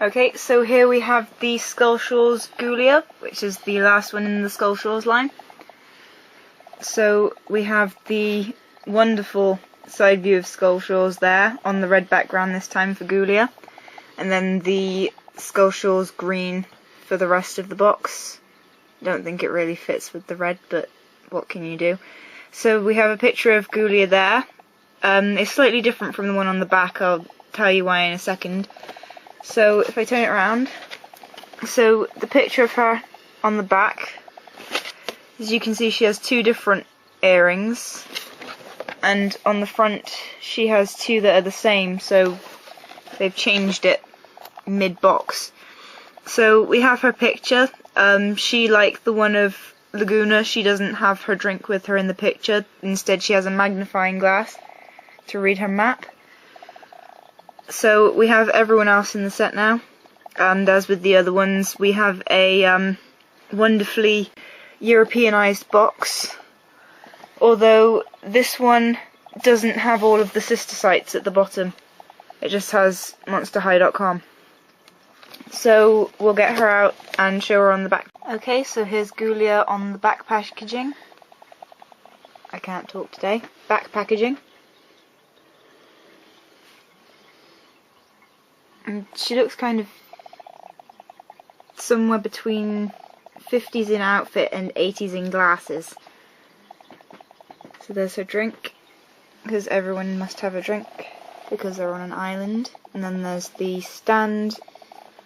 Okay, so here we have the Skull Shores Ghoulia, which is the last one in the Skull Shores line. So we have the wonderful side view of Skull Shores there, on the red background this time for Ghoulia. And then the Skull Shores green for the rest of the box. I don't think it really fits with the red, but what can you do? So we have a picture of Ghoulia there. It's slightly different from the one on the back, I'll tell you why in a second. So if I turn it around, so the picture of her on the back, as you can see she has two different earrings, and on the front she has two that are the same, so they've changed it mid-box. So we have her picture. She, like the one of Laguna, she doesn't have her drink with her in the picture. Instead she has a magnifying glass to read her map. So we have everyone else in the set now, and as with the other ones we have a wonderfully Europeanized box, although this one doesn't have all of the sister sites at the bottom. It just has monsterhigh.com. So we'll get her out and show her on the back. Okay, so here's Ghoulia on the back packaging. I can't talk today. Back packaging. And she looks kind of somewhere between 50s in outfit and 80s in glasses. So there's her drink, because everyone must have a drink because they're on an island. And then there's the stand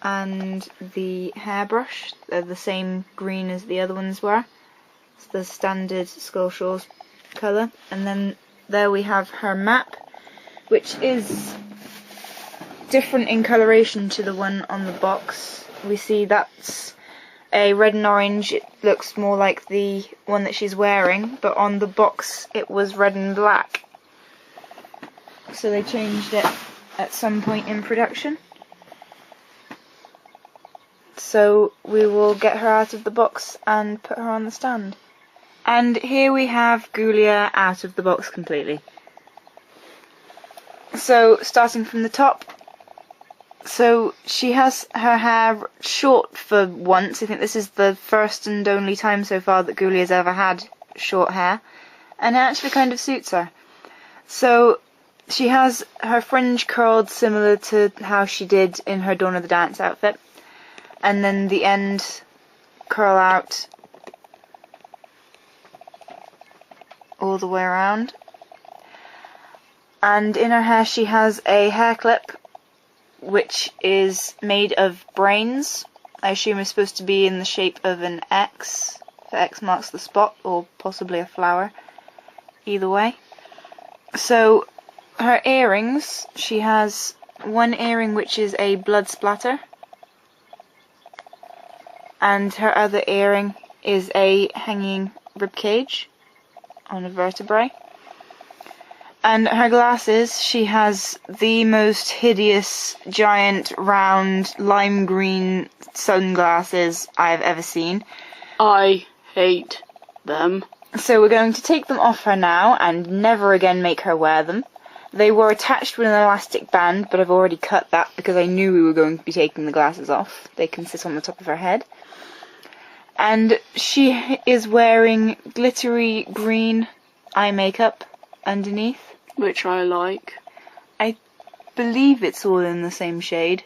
and the hairbrush. They're the same green as the other ones were. It's the standard Skull Shores colour. And then there we have her map, which is different in coloration to the one on the box. We see that's a red and orange. It looks more like the one that she's wearing, but on the box it was red and black. So they changed it at some point in production. So we will get her out of the box and put her on the stand. And here we have Ghoulia out of the box completely. So starting from the top, so she has her hair short for once. I think this is the first and only time so far that Ghoulia's ever had short hair, and it actually kind of suits her. So she has her fringe curled similar to how she did in her Dawn of the Dance outfit, and then the end curl out all the way around. And in her hair she has a hair clip which is made of brains. I assume it's supposed to be in the shape of an X, if X marks the spot, or possibly a flower. Either way. So her earrings, she has one earring which is a blood splatter, and her other earring is a hanging ribcage on a vertebrae. And her glasses, she has the most hideous, giant, round, lime green sunglasses I've ever seen. I hate them. So we're going to take them off her now and never again make her wear them. They were attached with an elastic band, but I've already cut that because I knew we were going to be taking the glasses off. They can sit on the top of her head. And she is wearing glittery green eye makeup underneath. Which I like. I believe it's all in the same shade.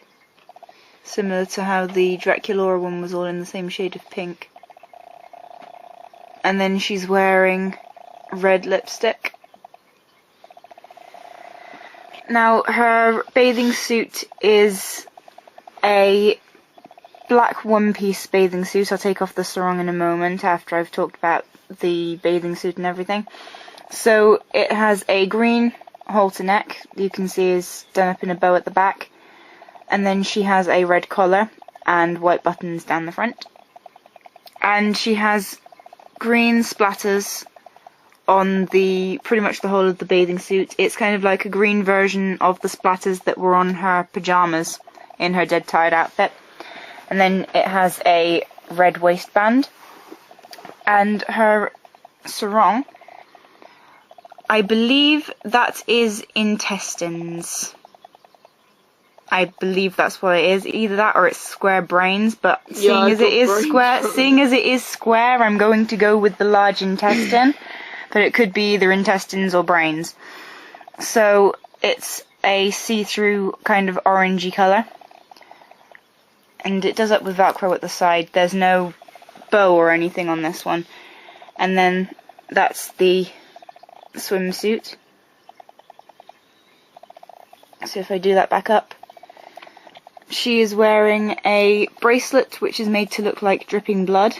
Similar to how the Draculaura one was all in the same shade of pink. And then she's wearing red lipstick. Now her bathing suit is a black one-piece bathing suit. I'll take off the sarong in a moment after I've talked about the bathing suit and everything. So it has a green halter neck, you can see is done up in a bow at the back, and then she has a red collar and white buttons down the front. And she has green splatters on the pretty much the whole of the bathing suit. It's kind of like a green version of the splatters that were on her pyjamas in her Dead Tired outfit. And then it has a red waistband, and her sarong, I believe that is intestines. I believe that's what it is. Either that or it's square brains, but Yeah, seeing I as it got is brains square, from seeing as it is square, I'm going to go with the large intestine, but it could be either intestines or brains. So it's a see-through kind of orangey colour, and it does up with Velcro at the side. There's no bow or anything on this one. And then that's the swimsuit. So if I do that back up, she is wearing a bracelet which is made to look like dripping blood.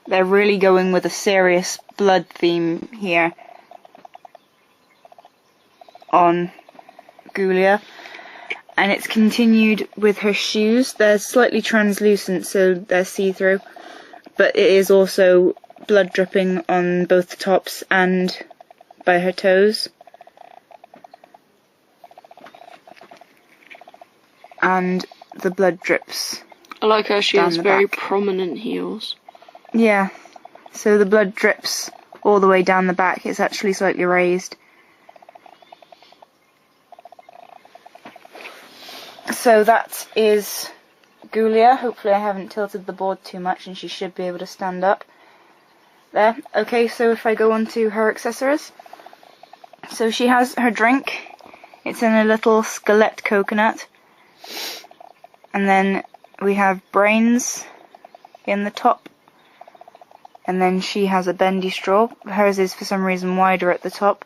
They're really going with a serious blood theme here on Ghoulia. And it's continued with her shoes. They're slightly translucent, so they're see-through, but it is also blood dripping on both the tops and by her toes. And the blood drips. I like how she down has the very back. prominent heels. Yeah, so the blood drips all the way down the back. It's actually slightly raised. So that is Ghoulia. Hopefully I haven't tilted the board too much and she should be able to stand up. There. Okay, so if I go on to her accessories. So she has her drink. It's in a little skelet coconut. And then we have brains in the top. And then she has a bendy straw. Hers is for some reason wider at the top.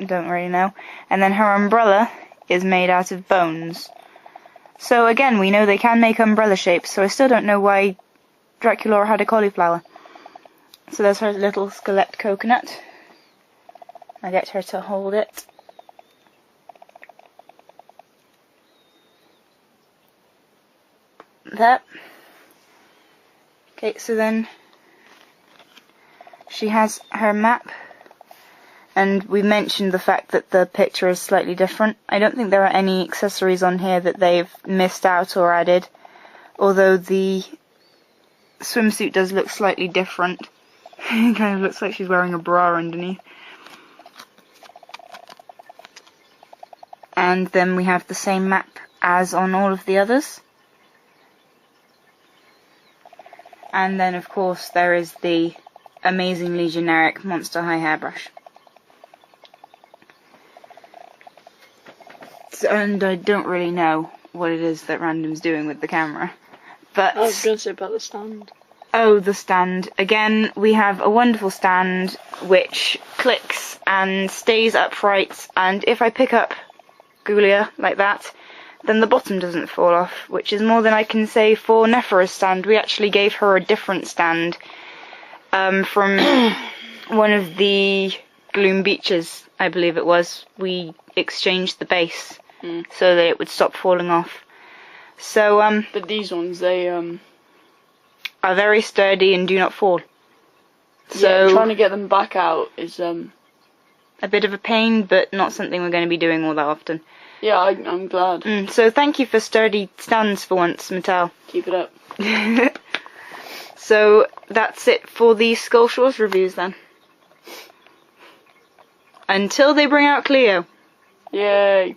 Don't really know. And then her umbrella is made out of bones. So again, we know they can make umbrella shapes, so I still don't know why Draculaura had a cauliflower. So there's her little skelet coconut. I get her to hold it. There. Okay, so then she has her map, and we mentioned the fact that the picture is slightly different. I don't think there are any accessories on here that they've missed out or added, although the swimsuit does look slightly different. It kind of looks like she's wearing a bra underneath. And then we have the same map as on all of the others. And then, of course, there is the amazingly generic Monster High hairbrush. And I don't really know what it is that Random's doing with the camera. But I was going to say about the stand. oh, the stand. Again, we have a wonderful stand which clicks and stays upright, and if I pick up Ghoulia like that, then the bottom doesn't fall off, which is more than I can say for Nephira's stand. We actually gave her a different stand from one of the Gloom Beaches, I believe it was. We exchanged the base so that it would stop falling off. So, But these ones, they, are very sturdy and do not fall. So, yeah, trying to get them back out is, a bit of a pain, but not something we're going to be doing all that often. yeah, I'm glad. So thank you for sturdy stands for once, Mattel. Keep it up. So that's it for the Skull Shores reviews then. Until they bring out Cleo. Yay.